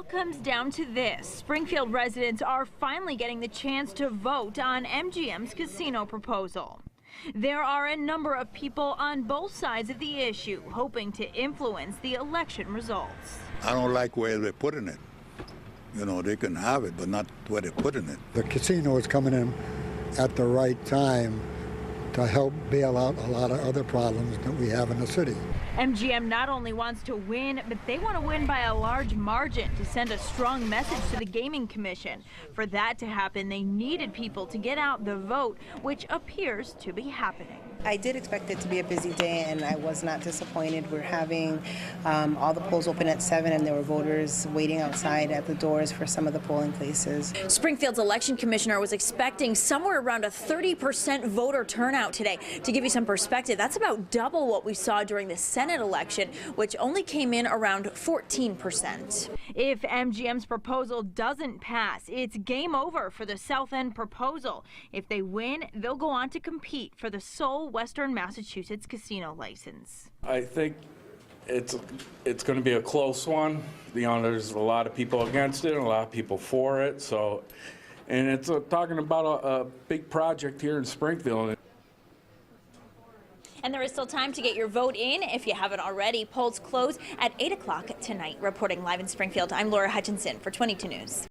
all comes down to this. Springfield residents are finally getting the chance to vote on MGM's casino proposal. There are a number of people on both sides of the issue hoping to influence the election results. I don't like where they're putting it. You know, they can have it, but not where they're putting it. The casino is coming in at the right time to help bail out a lot of other problems that we have in the city. MGM not only wants to win, but they want to win by a large margin to send a strong message to the Gaming Commission. For that to happen, they needed people to get out the vote, which appears to be happening. I did expect it to be a busy day, and I was not disappointed. We're having all the polls open at 7, and there were voters waiting outside at the doors for some of the polling places. Springfield's election commissioner was expecting somewhere around a 30% voter turnout today. To give you some perspective, that's about double what we saw during the Senate election, which only came in around 14%. If MGM's proposal doesn't pass, it's game over for the South End proposal. If they win, they'll go on to compete for the sole Western Massachusetts casino license. I think it's going to be a close one. You know, there's a lot of people against it and a lot of people for it. So, and it's talking about a big project here in Springfield. And there is still time to get your vote in if you haven't already. Polls close at 8 o'clock tonight. Reporting live in Springfield, I'm Laura Hutchinson for 22 News.